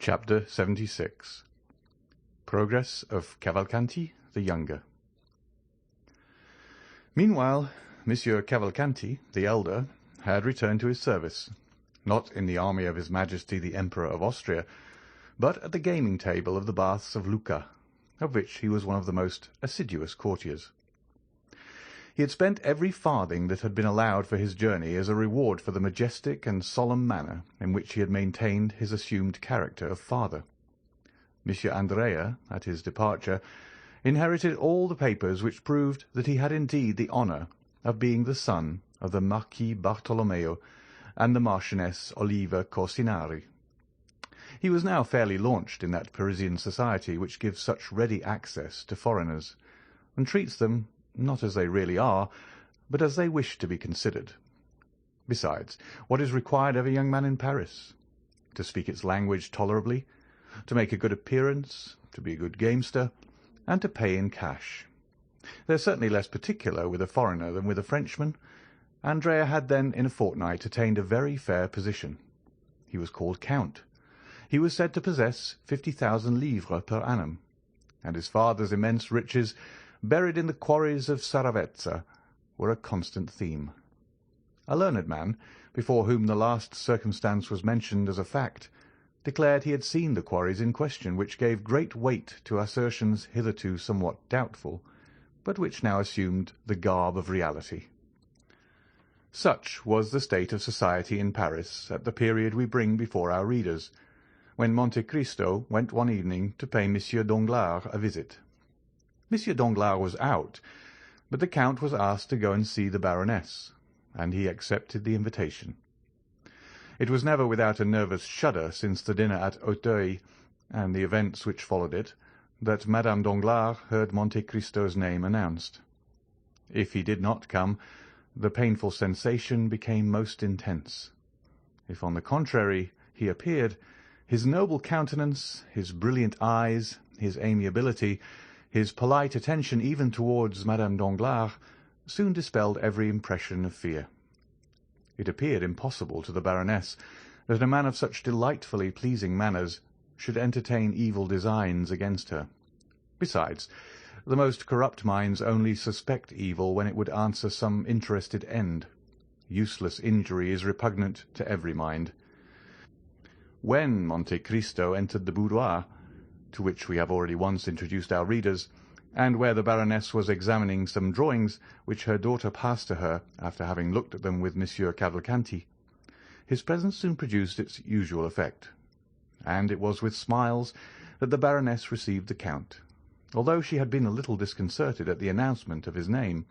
Chapter 76. Progress of Cavalcanti the Younger. Meanwhile, Monsieur Cavalcanti the elder had returned to his service, not in the army of His Majesty the Emperor of Austria, but at the gaming table of the baths of Lucca, of which he was one of the most assiduous courtiers. He had spent every farthing that had been allowed for his journey as a reward for the majestic and solemn manner in which he had maintained his assumed character of father. Monsieur Andrea, at his departure, inherited all the papers which proved that he had indeed the honour of being the son of the Marquis Bartolomeo and the Marchioness Oliva Corsinari. He was now fairly launched in that Parisian society which gives such ready access to foreigners, and treats them not as they really are, but as they wish to be considered. Besides, what is required of a young man in Paris? To speak its language tolerably, to make a good appearance, to be a good gamester, and to pay in cash. They are certainly less particular with a foreigner than with a Frenchman. Andrea had then in a fortnight attained a very fair position. He was called Count. He was said to possess 50,000 livres per annum, and his father's immense riches, buried in the quarries of Saravezza, were a constant theme. A learned man, before whom the last circumstance was mentioned as a fact, declared he had seen the quarries in question, which gave great weight to assertions hitherto somewhat doubtful, but which now assumed the garb of reality. Such was the state of society in Paris at the period we bring before our readers, when Monte Cristo went one evening to pay Monsieur Danglars a visit. Monsieur Danglars was out, but the Count was asked to go and see the Baroness, and he accepted the invitation. It was never without a nervous shudder since the dinner at Auteuil, and the events which followed it, that Madame Danglars heard Monte Cristo's name announced. If he did not come, the painful sensation became most intense. If, on the contrary, he appeared, his noble countenance, his brilliant eyes, his amiability, his polite attention even towards Madame Danglars, soon dispelled every impression of fear. It appeared impossible to the Baroness that a man of such delightfully pleasing manners should entertain evil designs against her. Besides, the most corrupt minds only suspect evil when it would answer some interested end. Useless injury is repugnant to every mind. When Monte Cristo entered the boudoir, to which we have already once introduced our readers, and where the Baroness was examining some drawings which her daughter passed to her after having looked at them with Monsieur Cavalcanti, his presence soon produced its usual effect, and it was with smiles that the Baroness received the Count. Although she had been a little disconcerted at the announcement of his name,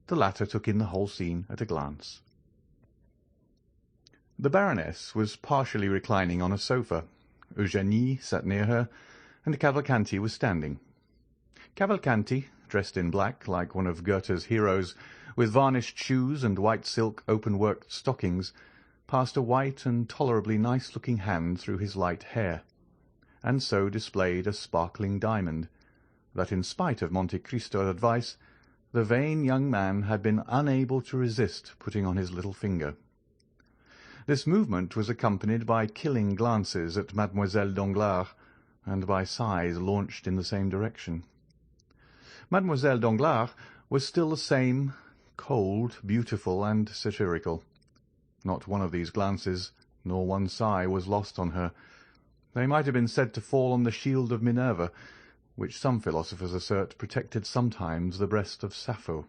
the latter took in the whole scene at a glance. The Baroness was partially reclining on a sofa. Eugénie sat near her, and Cavalcanti was standing. Cavalcanti, dressed in black like one of Goethe's heroes, with varnished shoes and white silk open-worked stockings, passed a white and tolerably nice-looking hand through his light hair, and so displayed a sparkling diamond, that in spite of Monte Cristo's advice, the vain young man had been unable to resist putting on his little finger. This movement was accompanied by killing glances at Mademoiselle Danglars, and by sighs launched in the same direction. Mademoiselle Danglars was still the same, cold, beautiful, and satirical. Not one of these glances, nor one sigh, was lost on her. They might have been said to fall on the shield of Minerva, which some philosophers assert protected sometimes the breast of Sappho.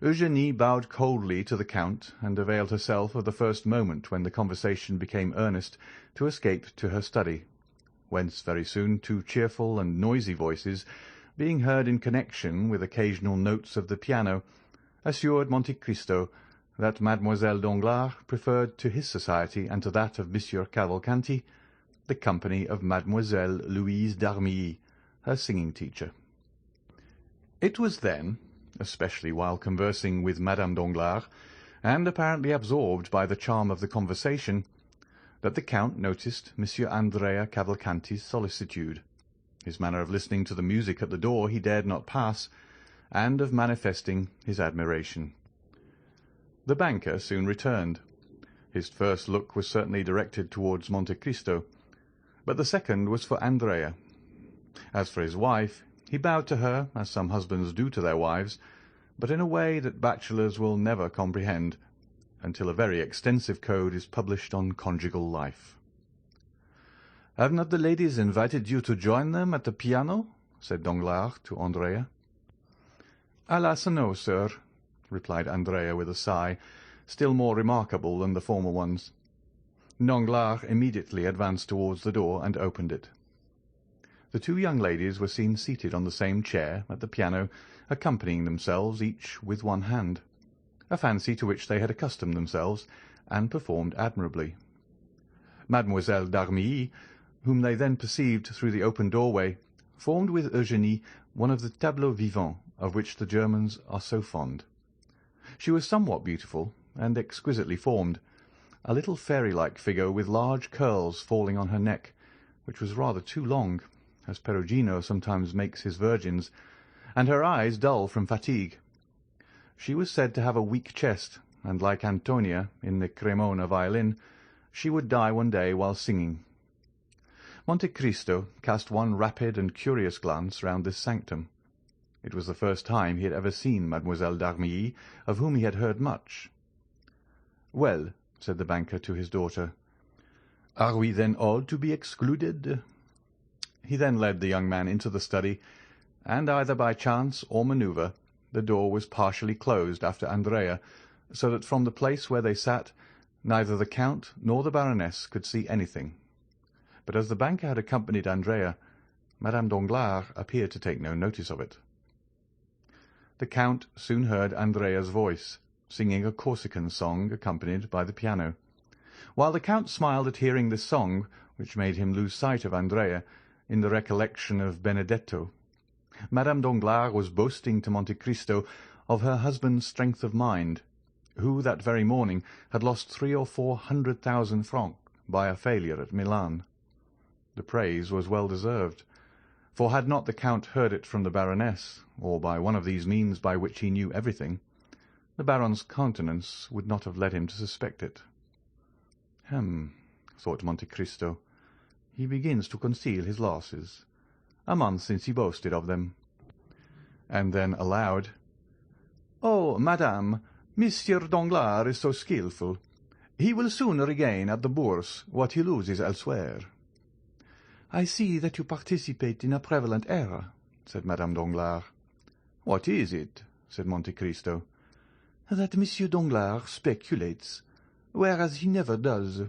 Eugénie bowed coldly to the Count, and availed herself of the first moment when the conversation became earnest to escape to her study, whence very soon two cheerful and noisy voices, being heard in connection with occasional notes of the piano, assured Monte Cristo that Mademoiselle Danglars preferred to his society and to that of Monsieur Cavalcanti the company of Mademoiselle Louise d'Armilly, her singing teacher. It was then, especially while conversing with Madame Danglars, and apparently absorbed by the charm of the conversation, that the Count noticed Monsieur Andrea Cavalcanti's solicitude, his manner of listening to the music at the door he dared not pass, and of manifesting his admiration. The banker soon returned. His first look was certainly directed towards Monte Cristo, but the second was for Andrea. As for his wife, he bowed to her, as some husbands do to their wives, but in a way that bachelors will never comprehend, until a very extensive code is published on conjugal life. "Have not the ladies invited you to join them at the piano?" said Danglars to Andrea. "Alas, no, sir," replied Andrea with a sigh, still more remarkable than the former ones. Danglars immediately advanced towards the door and opened it. The two young ladies were seen seated on the same chair at the piano, accompanying themselves each with one hand, a fancy to which they had accustomed themselves, and performed admirably. Mademoiselle d'Armilly, whom they then perceived through the open doorway, formed with Eugénie one of the tableaux vivants of which the Germans are so fond. She was somewhat beautiful, and exquisitely formed, a little fairy-like figure with large curls falling on her neck, which was rather too long, as Perugino sometimes makes his virgins, and her eyes dull from fatigue. She was said to have a weak chest, and like Antonia in the Cremona violin, she would die one day while singing. Monte Cristo cast one rapid and curious glance round this sanctum. It was the first time he had ever seen Mademoiselle d'Armilly, of whom he had heard much. "Well," said the banker to his daughter, "are we then all to be excluded?" He then led the young man into the study, and either by chance or manoeuvre the door was partially closed after Andrea, so that from the place where they sat neither the Count nor the Baroness could see anything. But as the banker had accompanied Andrea, Madame Danglars appeared to take no notice of it. The Count soon heard Andrea's voice, singing a Corsican song accompanied by the piano. While the Count smiled at hearing this song, which made him lose sight of Andrea, in the recollection of Benedetto, Madame Danglars was boasting to Monte Cristo of her husband's strength of mind, who that very morning had lost 300,000 or 400,000 francs by a failure at Milan. The praise was well deserved, for had not the Count heard it from the Baroness, or by one of these means by which he knew everything, the Baron's countenance would not have led him to suspect it. Thought Monte Cristo, he begins to conceal his losses. A month since he boasted of them. And then aloud, "Oh, madame, Monsieur Danglars is so skilful. He will soon regain at the Bourse what he loses elsewhere." "I see that you participate in a prevalent error," said Madame Danglars. "What is it?" said Monte Cristo. "That Monsieur Danglars speculates, whereas he never does."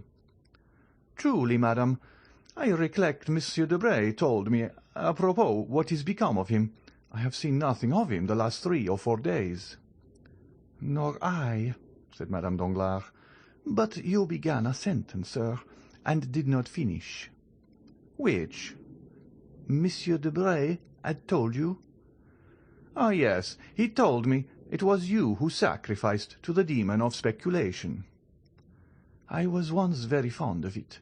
"Truly, madame, I recollect Monsieur Debray told me, apropos, what is become of him. I have seen nothing of him the last 3 or 4 days." "Nor I," said Madame Danglars. "But you began a sentence, sir, and did not finish." "Which?" "Monsieur Debray had told you." "Ah, yes, he told me it was you who sacrificed to the demon of speculation." "I was once very fond of it,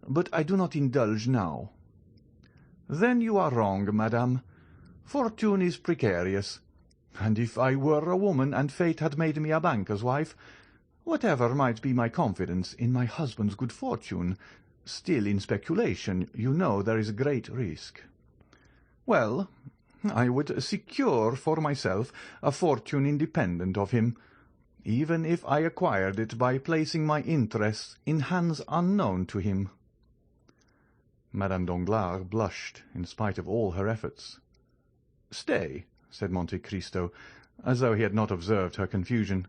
but I do not indulge now." "Then you are wrong, madame. Fortune is precarious, and if I were a woman and fate had made me a banker's wife, whatever might be my confidence in my husband's good fortune, still in speculation you know there is a great risk. Well, I would secure for myself a fortune independent of him, even if I acquired it by placing my interests in hands unknown to him." Madame Danglars blushed in spite of all her efforts. "Stay," said Monte Cristo, as though he had not observed her confusion.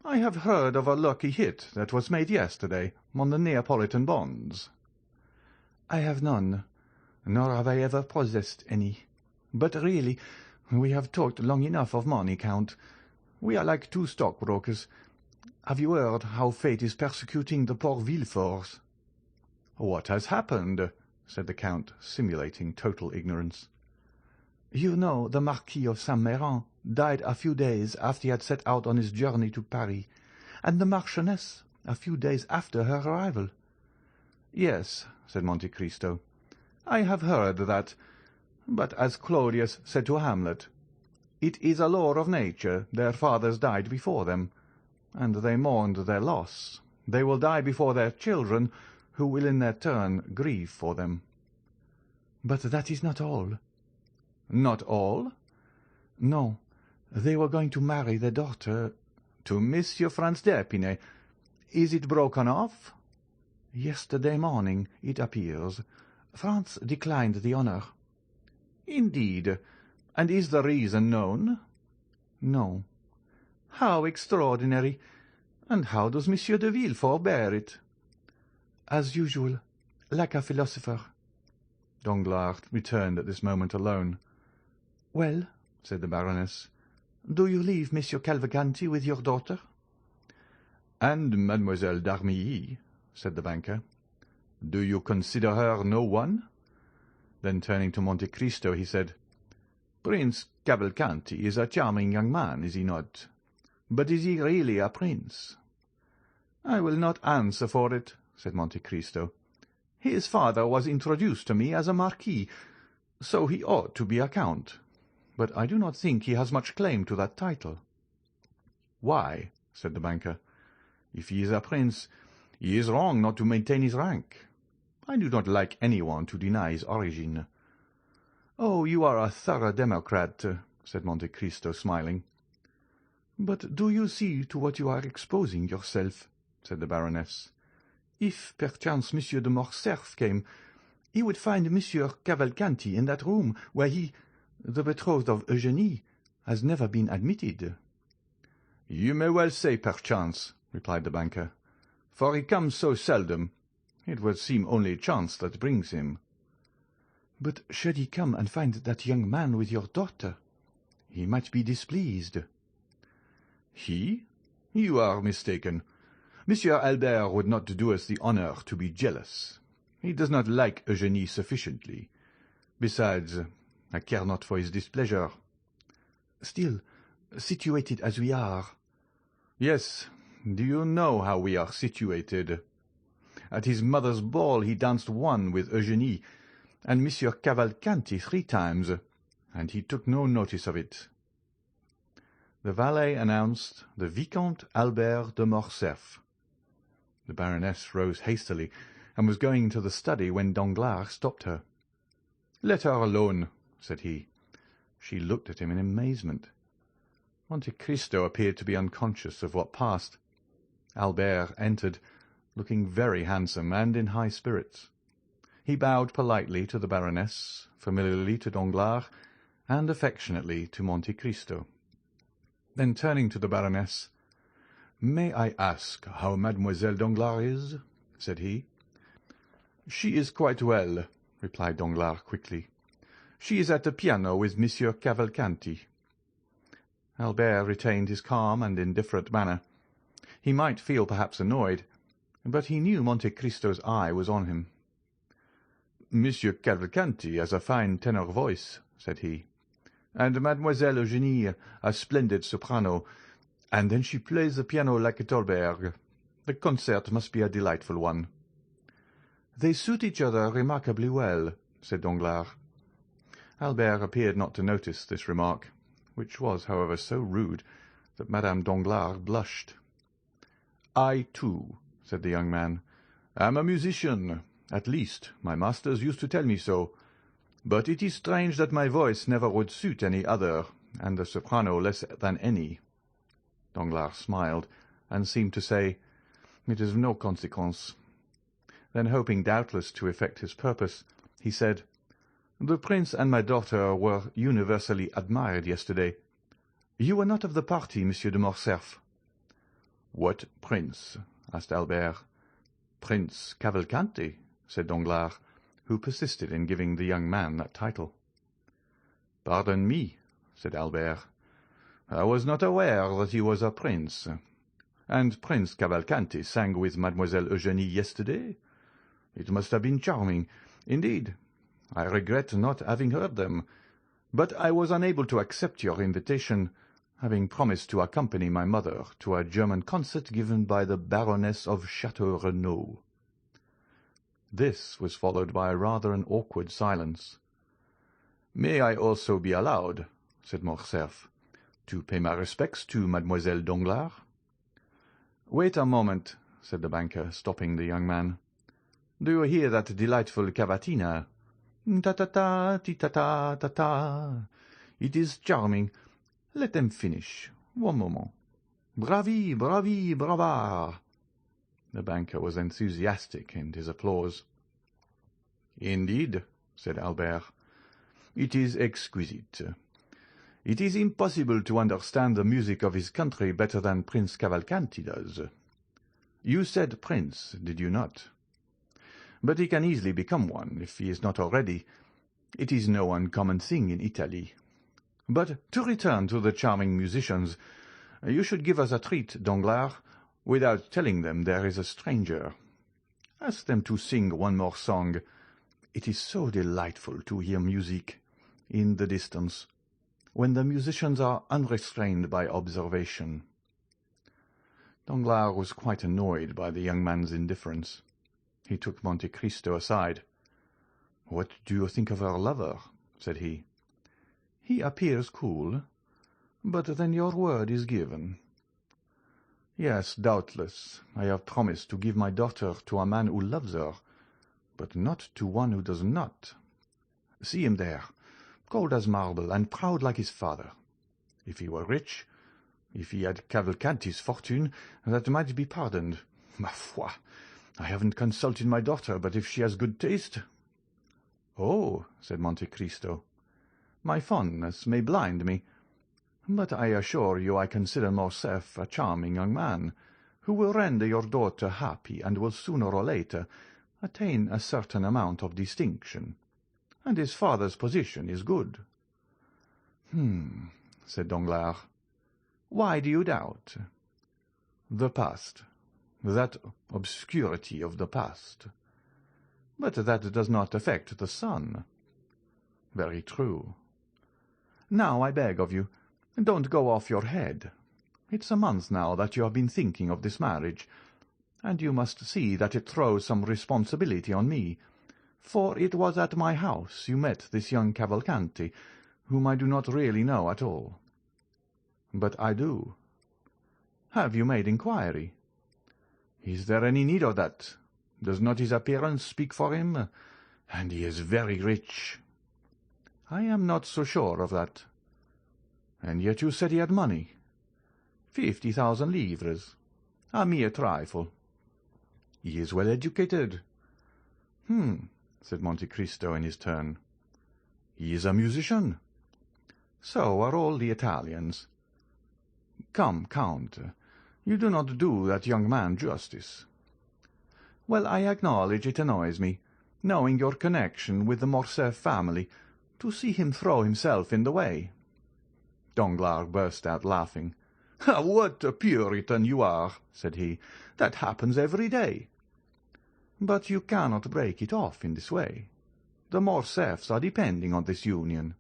"I have heard of a lucky hit that was made yesterday on the Neapolitan bonds." "I have none, nor have I ever possessed any. But really, we have talked long enough of money, Count. We are like 2 stockbrokers. Have you heard how fate is persecuting the poor Villeforts?" "What has happened?" said the Count, simulating total ignorance. "You know the Marquis of Saint-Méran died a few days after he had set out on his journey to Paris, and the Marchioness a few days after her arrival." "Yes," said Monte Cristo, "I have heard that. But as Claudius said to Hamlet, it is a law of nature their fathers died before them, and they mourned their loss. They will die before their children, who will in their turn grieve for them." "But that is not all." "Not all?" "No. They were going to marry their daughter—" "To Monsieur Franz d'Épinay. Is it broken off?" "Yesterday morning, it appears. Franz declined the honour." "Indeed. And is the reason known?" "No." "How extraordinary! And how does Monsieur de Villefort bear it?" "As usual, like a philosopher." Danglars returned at this moment alone. "Well," said the Baroness, "do you leave Monsieur Cavalcanti with your daughter?" "And Mademoiselle d'Armilly," said the banker. "Do you consider her no one?" Then turning to Monte Cristo, he said, "Prince Cavalcanti is a charming young man, is he not? But is he really a prince?" "I will not answer for it," said Monte Cristo. "His father was introduced to me as a marquis, so he ought to be a count. But I do not think he has much claim to that title." "Why?" said the banker. "If he is a prince, he is wrong not to maintain his rank. I do not like anyone to deny his origin." "Oh, you are a thorough democrat," said Monte Cristo, smiling. "But do you see to what you are exposing yourself?" said the Baroness. "If perchance Monsieur de Morcerf came, he would find Monsieur Cavalcanti in that room where he, the betrothed of Eugénie, has never been admitted." "You may well say perchance," replied the banker, "for he comes so seldom. It would seem only chance that brings him." "But should he come and find that young man with your daughter? He might be displeased." "He? You are mistaken. Monsieur Albert would not do us the honour to be jealous. He does not like Eugénie sufficiently. Besides, I care not for his displeasure." "Still, situated as we are—" "Yes. Do you know how we are situated? At his mother's ball he danced one with Eugénie, and Monsieur Cavalcanti 3 times, and he took no notice of it." The valet announced the Vicomte Albert de Morcerf. The Baroness rose hastily, and was going into the study when Danglars stopped her. "Let her alone," said he. She looked at him in amazement. Monte Cristo appeared to be unconscious of what passed. Albert entered, looking very handsome and in high spirits. He bowed politely to the Baroness, familiarly to Danglars, and affectionately to Monte Cristo. Then turning to the Baroness, "May I ask how Mademoiselle Danglars is?" said he. "She is quite well," replied Danglars quickly. "She is at the piano with Monsieur Cavalcanti." Albert retained his calm and indifferent manner. He might feel perhaps annoyed, but he knew Monte Cristo's eye was on him. "Monsieur Cavalcanti has a fine tenor voice," said he, "and Mademoiselle Eugénie a splendid soprano, and then she plays the piano like a Thalberg. The concert must be a delightful one." "They suit each other remarkably well," said Danglars. Albert appeared not to notice this remark, which was, however, so rude that Madame Danglars blushed. "I, too," said the young man, "am a musician. At least, my masters used to tell me so. But it is strange that my voice never would suit any other, and the soprano less than any." Danglars smiled, and seemed to say, "It is of no consequence." Then, hoping doubtless to effect his purpose, he said, "The prince and my daughter were universally admired yesterday. You were not of the party, Monsieur de Morcerf." "What prince?" asked Albert. "Prince Cavalcanti," said Danglars, who persisted in giving the young man that title. "Pardon me," said Albert. "I was not aware that he was a prince. And Prince Cavalcanti sang with Mademoiselle Eugénie yesterday? It must have been charming. Indeed, I regret not having heard them, but I was unable to accept your invitation, having promised to accompany my mother to a German concert given by the Baroness of Château Renaud." This was followed by rather an awkward silence. "May I also be allowed," said Morcerf, "to pay my respects to Mademoiselle Danglars?" "Wait a moment," said the banker, stopping the young man. Do you hear that delightful cavatina? Ta-ta-ta, ti-ta-ta, ta-ta. It is charming. Let them finish. One moment. Bravi, bravi, brava. The banker was enthusiastic in his applause. Indeed, said Albert. It is exquisite. It is impossible to understand the music of his country better than Prince Cavalcanti does. You said prince, did you not? But he can easily become one, if he is not already. It is no uncommon thing in Italy. But to return to the charming musicians, you should give us a treat, Danglars, without telling them there is a stranger. Ask them to sing one more song. It is so delightful to hear music in the distance, when the musicians are unrestrained by observation. Danglars was quite annoyed by the young man's indifference. He took Monte Cristo aside. "What do you think of our lover?" said he. "He appears cool, but then your word is given." "Yes, doubtless. I have promised to give my daughter to a man who loves her, but not to one who does not. See him there, cold as marble and proud like his father. If he were rich, if he had Cavalcanti's fortune, that might be pardoned. Ma foi! I haven't consulted my daughter, but if she has good taste—" "Oh," said Monte Cristo, "my fondness may blind me, but I assure you I consider Morcerf a charming young man, who will render your daughter happy and will sooner or later attain a certain amount of distinction, and his father's position is good." Said Danglars. "Why do you doubt?" "The past. That obscurity of the past. But that does not affect the son." "Very true. Now I beg of you, don't go off your head. It's a month now that you have been thinking of this marriage, and you must see that it throws some responsibility on me, for it was at my house you met this young Cavalcanti, whom I do not really know at all." "But I do." "Have you made inquiry?" "Is there any need of that? Does not his appearance speak for him? And he is very rich." "I am not so sure of that." "And yet you said he had money." 50,000 livres. A mere trifle." "He is well educated." Said Monte Cristo in his turn. "He is a musician." "So are all the Italians." "Come, Count, you do not do that young man justice." "Well, I acknowledge it annoys me, knowing your connection with the Morcerf family, to see him throw himself in the way." Danglars burst out laughing. "What a Puritan you are!" said he. "That happens every day." "But you cannot break it off in this way. The Morcerfs are depending on this union."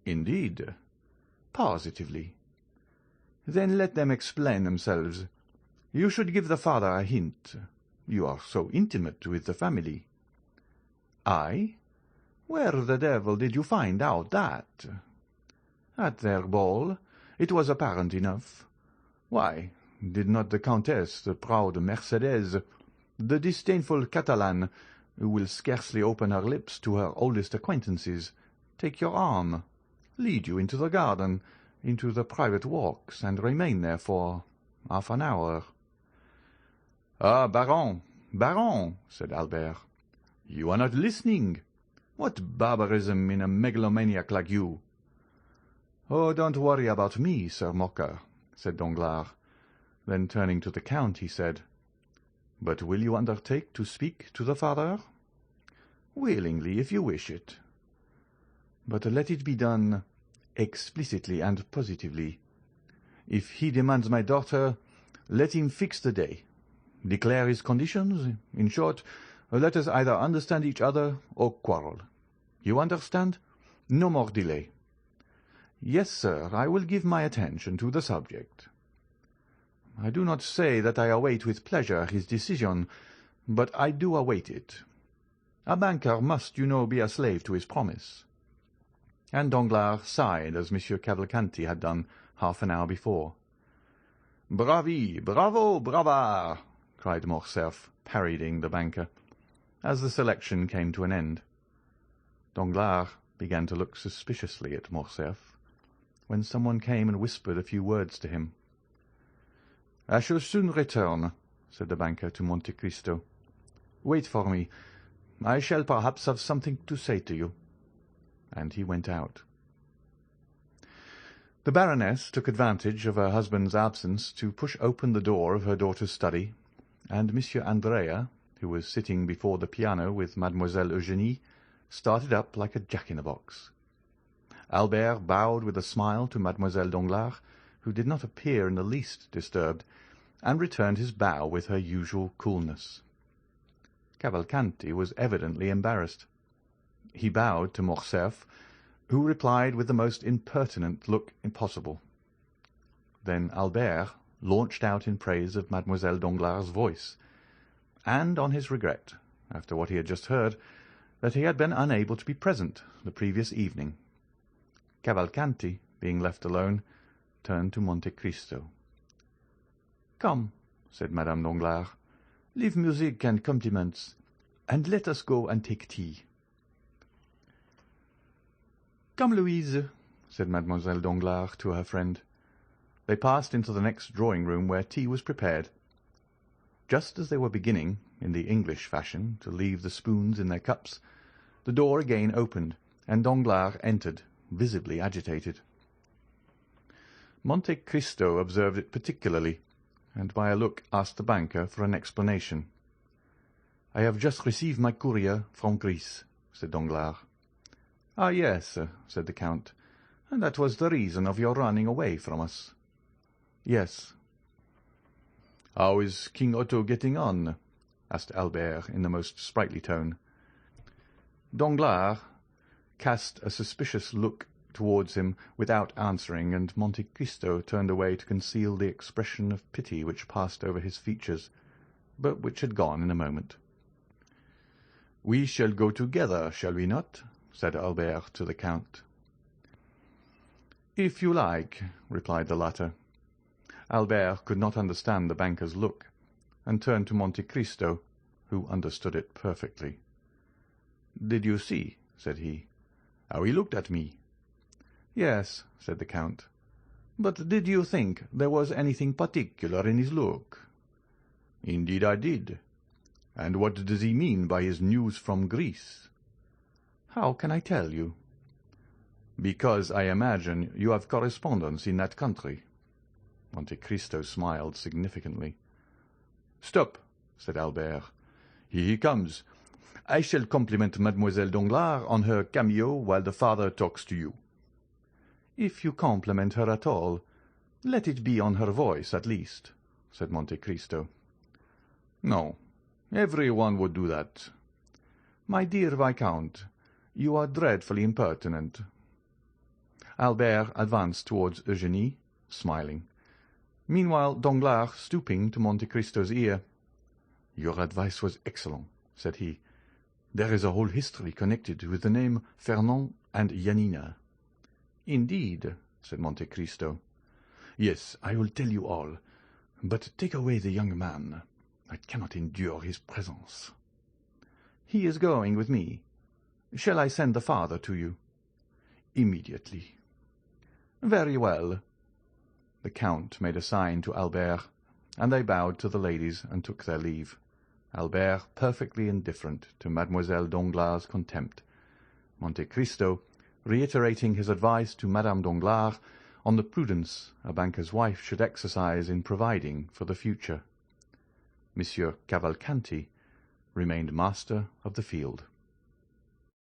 "Indeed?" "Positively." "Then let them explain themselves. You should give the father a hint. You are so intimate with the family." "I? Where the devil did you find out that?" "At their ball. It was apparent enough. Why, did not the Countess, the proud Mercedes, the disdainful Catalan, who will scarcely open her lips to her oldest acquaintances, take your arm, lead you into the garden, into the private walks, and remain there for half an hour?" "Ah, Baron, Baron," said Albert, "you are not listening. What barbarism in a megalomaniac like you!" "Oh, don't worry about me, Sir Mocker," said Danglars. Then turning to the Count, he said, "But will you undertake to speak to the father?" "Willingly, if you wish it." "But let it be done explicitly and positively. If he demands my daughter, let him fix the day. Declare his conditions. In short, let us either understand each other or quarrel. You understand? No more delay." "Yes, sir, I will give my attention to the subject." "I do not say that I await with pleasure his decision, but I do await it. A banker must, you know, be a slave to his promise." And Danglars sighed as Monsieur Cavalcanti had done half an hour before. "Bravi, bravo, brava!" cried Morcerf, parodying the banker. as the selection came to an end. Danglars began to look suspiciously at Morcerf, when someone came and whispered a few words to him. "I shall soon return," said the banker to Monte Cristo. "Wait for me. I shall perhaps have something to say to you." And he went out. The Baroness took advantage of her husband's absence to push open the door of her daughter's study, and Monsieur Andrea, who was sitting before the piano with Mademoiselle Eugénie, started up like a jack-in-the-box. Albert bowed with a smile to Mademoiselle Danglars, who did not appear in the least disturbed, and returned his bow with her usual coolness. Cavalcanti was evidently embarrassed. He bowed to Morcerf, who replied with the most impertinent look possible. Then Albert launched out in praise of Mademoiselle Danglars' voice, and on his regret, after what he had just heard, that he had been unable to be present the previous evening. Cavalcanti, being left alone, turned to Monte Cristo. "Come," said Madame Danglars, "leave music and compliments, and let us go and take tea." "Come, Louise," said Mademoiselle Danglars to her friend. They passed into the next drawing-room, where tea was prepared. Just as they were beginning, in the English fashion, to leave the spoons in their cups, the door again opened, and Danglars entered, visibly agitated. Monte Cristo observed it particularly, and by a look asked the banker for an explanation. "I have just received my courier from Greece," said Danglars. "Ah, yes," said the count, "and that was the reason of your running away from us." "Yes." "How is King Otto getting on?" asked Albert in the most sprightly tone. Danglars cast a suspicious look towards him without answering, and Monte Cristo turned away to conceal the expression of pity which passed over his features, but which had gone in a moment. "We shall go together, shall we not?" said Albert to the count. "If you like," replied the latter. Albert could not understand the banker's look, and turned to Monte Cristo, who understood it perfectly. "Did you see," said he, "how he looked at me?" "Yes," said the count. "But did you think there was anything particular in his look?" "Indeed I did. And what does he mean by his news from Greece?" "How can I tell you?" "Because I imagine you have correspondence in that country." Monte Cristo smiled significantly. "Stop," said Albert. "Here he comes. I shall compliment Mademoiselle Danglars on her cameo while the father talks to you." "If you compliment her at all, let it be on her voice at least," said Monte Cristo. "No, every one would do that." "My dear Viscount, you are dreadfully impertinent." Albert advanced towards Eugénie, smiling. Meanwhile Danglars, stooping to Monte Cristo's ear, "Your advice was excellent," said he. "There is a whole history connected with the name Fernand and Janina." "Indeed," said Monte Cristo. "Yes, I will tell you all. But take away the young man. I cannot endure his presence." "He is going with me. Shall I send the father to you?" "Immediately." "Very well." The count made a sign to Albert, and they bowed to the ladies and took their leave, Albert perfectly indifferent to Mademoiselle Danglars' contempt, Monte Cristo reiterating his advice to Madame Danglars on the prudence a banker's wife should exercise in providing for the future. Monsieur Cavalcanti remained master of the field.